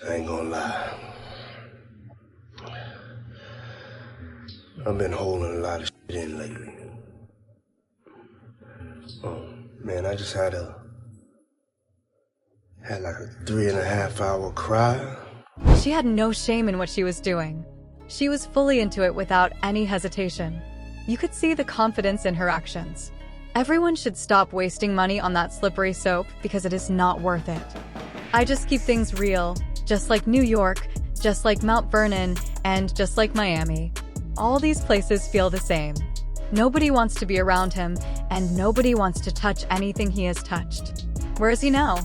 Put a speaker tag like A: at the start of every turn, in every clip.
A: I ain't gonna lie. I've been holding a lot of shit in lately. Man, I just had like a 3.5 hour cry.
B: She had no shame in what she was doing. She was fully into it without any hesitation. You could see the confidence in her actions. Everyone should stop wasting money on that slippery soap because it is not worth it. I just keep things real, just like New York, just like Mount Vernon, and just like Miami. All these places feel the same. Nobody wants to be around him, and nobody wants to touch anything he has touched. Where is he now?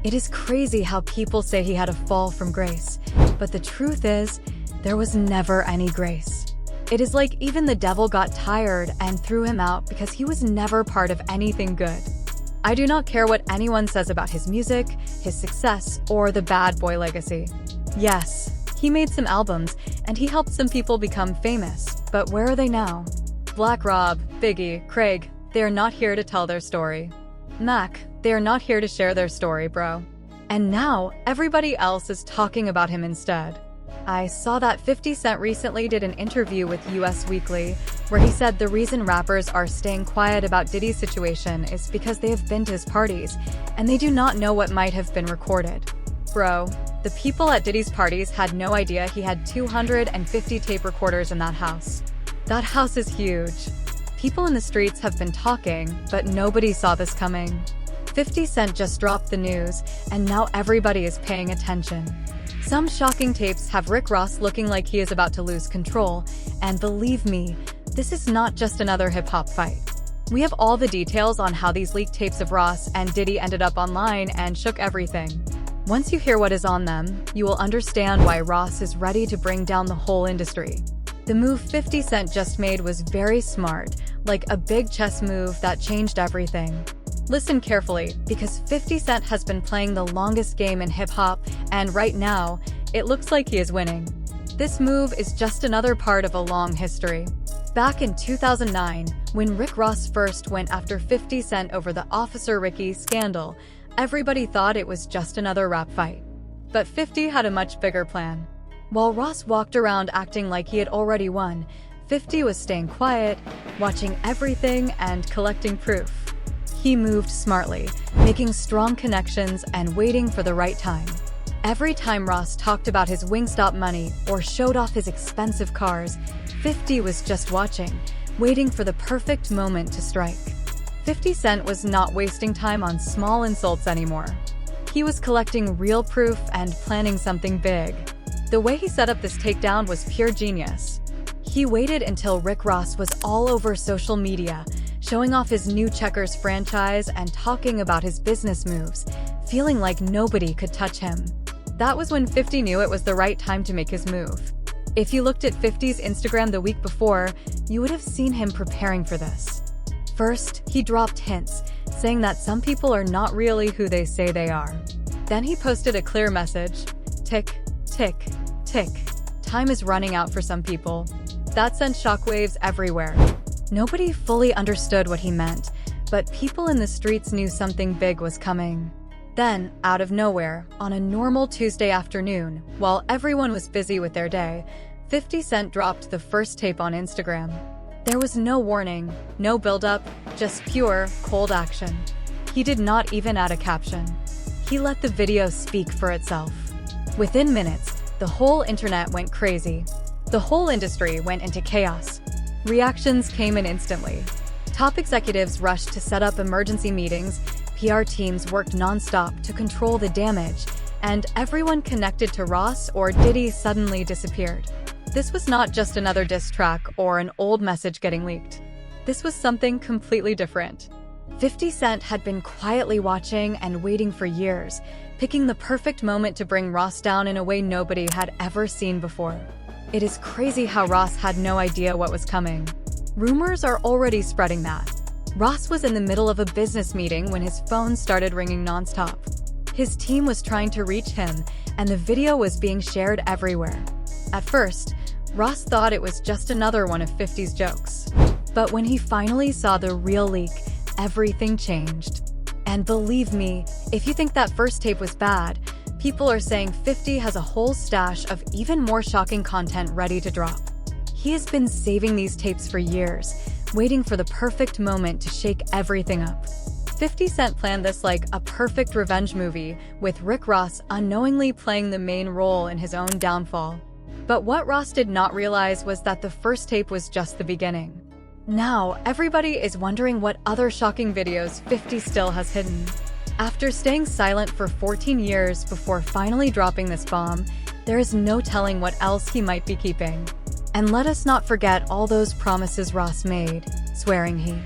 B: It is crazy how people say he had a fall from grace, but the truth is, there was never any grace. It is like even the devil got tired and threw him out because he was never part of anything good. I do not care what anyone says about his music, his success, or the bad boy legacy. Yes, he made some albums, and he helped some people become famous, but where are they now? Black Rob, Biggie, Craig, they are not here to tell their story. Mac, they are not here to share their story, bro. And now, everybody else is talking about him instead. I saw that 50 Cent recently did an interview with US Weekly, where he said the reason rappers are staying quiet about Diddy's situation is because they have been to his parties, and they do not know what might have been recorded. Bro, the people at Diddy's parties had no idea he had 250 tape recorders in that house. That house is huge. People in the streets have been talking, but nobody saw this coming. 50 Cent just dropped the news, and now everybody is paying attention. Some shocking tapes have Rick Ross looking like he is about to lose control, and believe me, this is not just another hip-hop fight. We have all the details on how these leaked tapes of Ross and Diddy ended up online and shook everything. Once you hear what is on them, you will understand why Ross is ready to bring down the whole industry. The move 50 Cent just made was very smart, like a big chess move that changed everything. Listen carefully, because 50 Cent has been playing the longest game in hip-hop, and right now, it looks like he is winning. This move is just another part of a long history. Back in 2009, when Rick Ross first went after 50 Cent over the Officer Ricky scandal, everybody thought it was just another rap fight. But 50 had a much bigger plan. While Ross walked around acting like he had already won, 50 was staying quiet, watching everything and collecting proof. He moved smartly, making strong connections and waiting for the right time. Every time Ross talked about his Wingstop money or showed off his expensive cars, 50 was just watching, waiting for the perfect moment to strike. 50 Cent was not wasting time on small insults anymore. He was collecting real proof and planning something big. The way he set up this takedown was pure genius. He waited until Rick Ross was all over social media, showing off his new Checkers franchise and talking about his business moves, feeling like nobody could touch him. That was when 50 knew it was the right time to make his move. If you looked at 50's Instagram the week before, you would have seen him preparing for this. First, he dropped hints, saying that some people are not really who they say they are. Then he posted a clear message: tick, tick, tick. Time is running out for some people. That sent shockwaves everywhere. Nobody fully understood what he meant, but people in the streets knew something big was coming. Then, out of nowhere, on a normal Tuesday afternoon, while everyone was busy with their day, 50 Cent dropped the first tape on Instagram. There was no warning, no build-up, just pure, cold action. He did not even add a caption. He let the video speak for itself. Within minutes, the whole internet went crazy. The whole industry went into chaos. Reactions came in instantly. Top executives rushed to set up emergency meetings, PR teams worked non-stop to control the damage, and everyone connected to Ross or Diddy suddenly disappeared. This was not just another diss track or an old message getting leaked. This was something completely different. 50 Cent had been quietly watching and waiting for years, picking the perfect moment to bring Ross down in a way nobody had ever seen before. It is crazy how Ross had no idea what was coming. Rumors are already spreading that Ross was in the middle of a business meeting when his phone started ringing nonstop. His team was trying to reach him, and the video was being shared everywhere. At first, Ross thought it was just another one of 50's jokes. But when he finally saw the real leak, everything changed. And believe me, if you think that first tape was bad, People are saying 50 has a whole stash of even more shocking content ready to drop. He has been saving these tapes for years, waiting for the perfect moment to shake everything up. 50 Cent planned this like a perfect revenge movie, with Rick Ross unknowingly playing the main role in his own downfall. But what Ross did not realize was that the first tape was just the beginning. Now, everybody is wondering what other shocking videos 50 still has hidden. After staying silent for 14 years before finally dropping this bomb, there is no telling what else he might be keeping. And let us not forget all those promises Ross made, swearing he.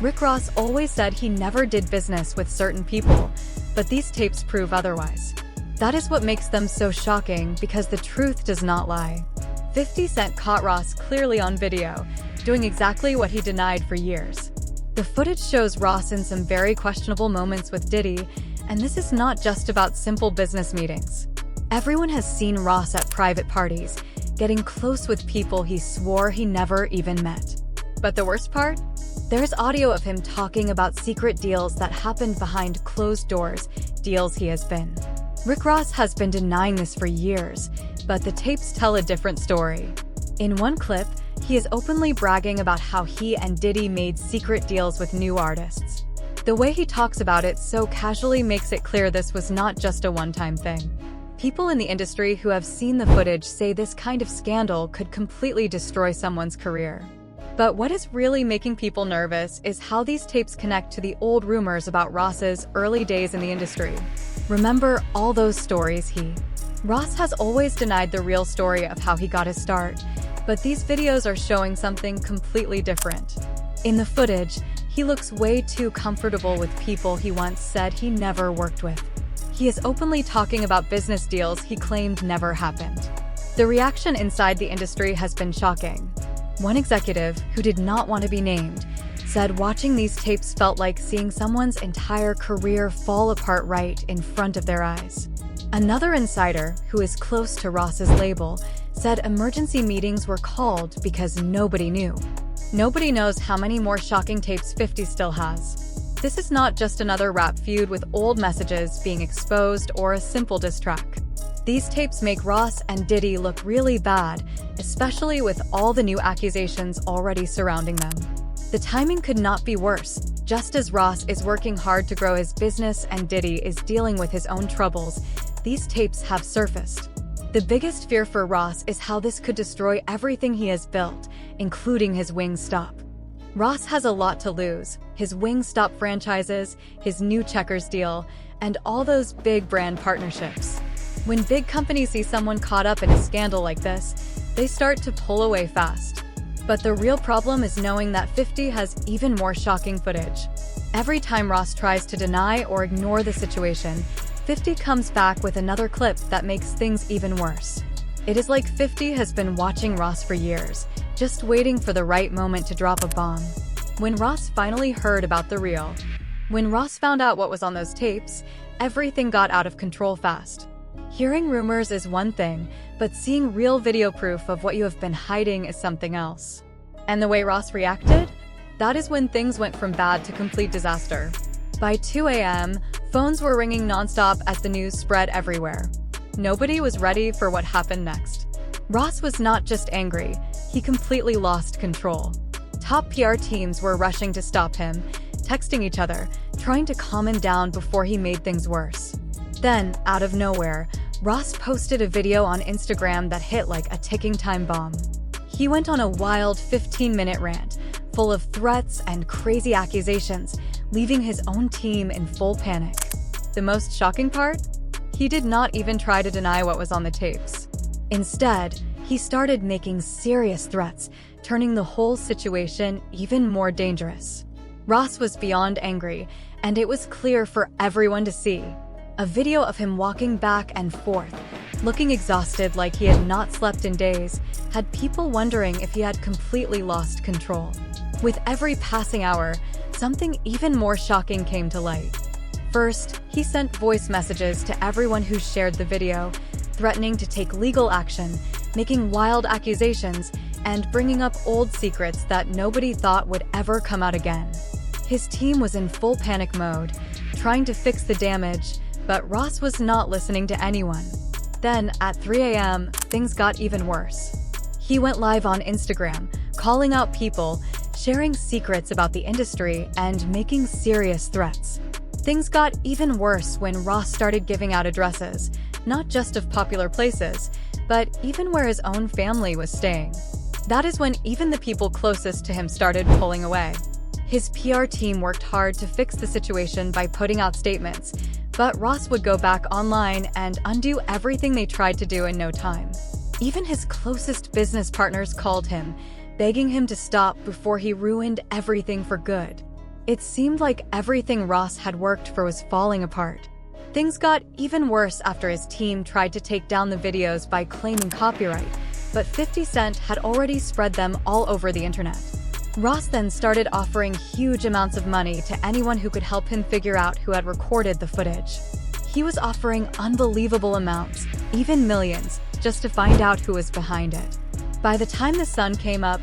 B: Rick Ross always said he never did business with certain people, but these tapes prove otherwise. That is what makes them so shocking, because the truth does not lie. 50 Cent caught Ross clearly on video, doing exactly what he denied for years. The footage shows Ross in some very questionable moments with Diddy, and this is not just about simple business meetings. Everyone has seen Ross at private parties, getting close with people he swore he never even met. But the worst part? There's audio of him talking about secret deals that happened behind closed doors, deals he has been. Rick Ross has been denying this for years, but the tapes tell a different story. In one clip, he is openly bragging about how he and Diddy made secret deals with new artists. The way he talks about it so casually makes it clear this was not just a one-time thing. People in the industry who have seen the footage say this kind of scandal could completely destroy someone's career. But what is really making people nervous is how these tapes connect to the old rumors about Ross's early days in the industry. Remember all those stories Ross has always denied the real story of how he got his start, but these videos are showing something completely different. In the footage, he looks way too comfortable with people he once said he never worked with. He is openly talking about business deals he claimed never happened. The reaction inside the industry has been shocking. One executive, who did not want to be named, said watching these tapes felt like seeing someone's entire career fall apart right in front of their eyes. Another insider, who is close to Ross's label, said emergency meetings were called because nobody knew. Nobody knows how many more shocking tapes 50 still has. This is not just another rap feud with old messages being exposed or a simple diss track. These tapes make Ross and Diddy look really bad, especially with all the new accusations already surrounding them. The timing could not be worse. Just as Ross is working hard to grow his business and Diddy is dealing with his own troubles, these tapes have surfaced. The biggest fear for Ross is how this could destroy everything he has built, including his Wingstop. Ross has a lot to lose: his Wingstop franchises, his new Checkers deal, and all those big brand partnerships. When big companies see someone caught up in a scandal like this, they start to pull away fast. But the real problem is knowing that 50 has even more shocking footage. Every time Ross tries to deny or ignore the situation, 50 comes back with another clip that makes things even worse. It is like 50 has been watching Ross for years, just waiting for the right moment to drop a bomb. When Ross finally heard about the real, when Ross found out what was on those tapes, everything got out of control fast. Hearing rumors is one thing, but seeing real video proof of what you have been hiding is something else. And the way Ross reacted? That is when things went from bad to complete disaster. By 2 a.m., phones were ringing nonstop as the news spread everywhere. Nobody was ready for what happened next. Ross was not just angry, he completely lost control. Top PR teams were rushing to stop him, texting each other, trying to calm him down before he made things worse. Then, out of nowhere, Ross posted a video on Instagram that hit like a ticking time bomb. He went on a wild 15-minute rant, full of threats and crazy accusations, leaving his own team in full panic. The most shocking part? He did not even try to deny what was on the tapes. Instead, he started making serious threats, turning the whole situation even more dangerous. Ross was beyond angry, and it was clear for everyone to see. A video of him walking back and forth, looking exhausted like he had not slept in days, had people wondering if he had completely lost control. With every passing hour, something even more shocking came to light. First, he sent voice messages to everyone who shared the video, threatening to take legal action, making wild accusations, and bringing up old secrets that nobody thought would ever come out again. His team was in full panic mode, trying to fix the damage, But Ross was not listening to anyone. Then, at 3 a.m., things got even worse. He went live on Instagram, calling out people, sharing secrets about the industry, and making serious threats. Things got even worse when Ross started giving out addresses, not just of popular places, but even where his own family was staying. That is when even the people closest to him started pulling away. His PR team worked hard to fix the situation by putting out statements, but Ross would go back online and undo everything they tried to do in no time. Even his closest business partners called him, begging him to stop before he ruined everything for good. It seemed like everything Ross had worked for was falling apart. Things got even worse after his team tried to take down the videos by claiming copyright, but 50 Cent had already spread them all over the internet. Ross then started offering huge amounts of money to anyone who could help him figure out who had recorded the footage. He was offering unbelievable amounts, even millions, just to find out who was behind it. By the time the sun came up,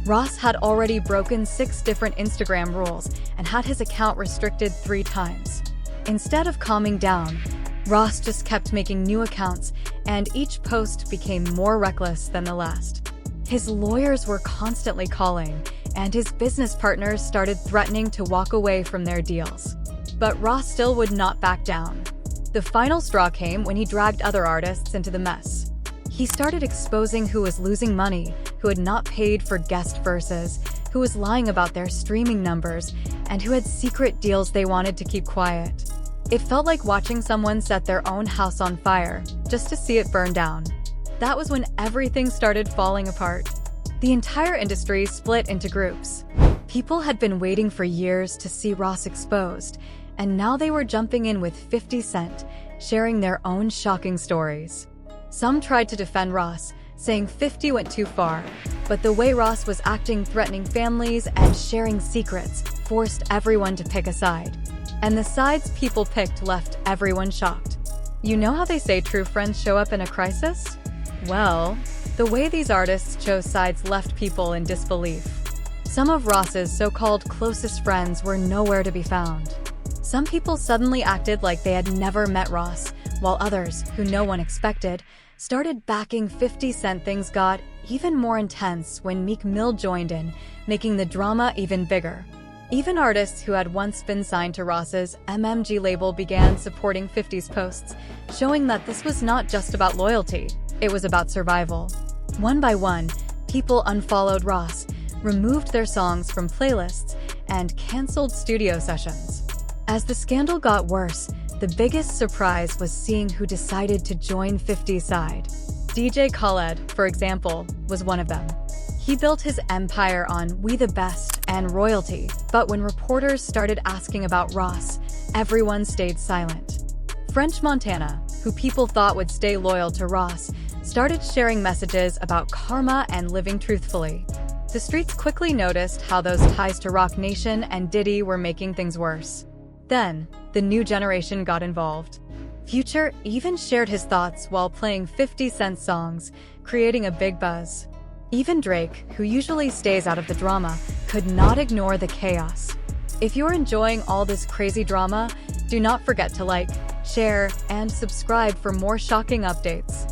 B: Ross had already broken 6 different Instagram rules and had his account restricted 3 times. Instead of calming down, Ross just kept making new accounts, and each post became more reckless than the last. His lawyers were constantly calling, and his business partners started threatening to walk away from their deals. But Ross still would not back down. The final straw came when he dragged other artists into the mess. He started exposing who was losing money, who had not paid for guest verses, who was lying about their streaming numbers, and who had secret deals they wanted to keep quiet. It felt like watching someone set their own house on fire, just to see it burn down. That was when everything started falling apart. The entire industry split into groups. People had been waiting for years to see Ross exposed, and now they were jumping in with 50 Cent, sharing their own shocking stories. Some tried to defend Ross, saying 50 went too far, but the way Ross was acting, threatening families, and sharing secrets forced everyone to pick a side. And the sides people picked left everyone shocked. You know how they say true friends show up in a crisis? Well, the way these artists chose sides left people in disbelief. Some of Ross's so-called closest friends were nowhere to be found. Some people suddenly acted like they had never met Ross, while others, who no one expected, started backing 50 Cent. Things got even more intense when Meek Mill joined in, making the drama even bigger. Even artists who had once been signed to Ross's MMG label began supporting 50's posts, showing that this was not just about loyalty, it was about survival. One by one, people unfollowed Ross, removed their songs from playlists, and canceled studio sessions. As the scandal got worse, the biggest surprise was seeing who decided to join 50's side. DJ Khaled, for example, was one of them. He built his empire on We the Best and royalty, but when reporters started asking about Ross, everyone stayed silent. French Montana, who people thought would stay loyal to Ross, started sharing messages about karma and living truthfully. The streets quickly noticed how those ties to Roc Nation and Diddy were making things worse. Then, the new generation got involved. Future even shared his thoughts while playing 50 Cent songs, creating a big buzz. Even Drake, who usually stays out of the drama, could not ignore the chaos. If you're enjoying all this crazy drama, do not forget to like, share, and subscribe for more shocking updates.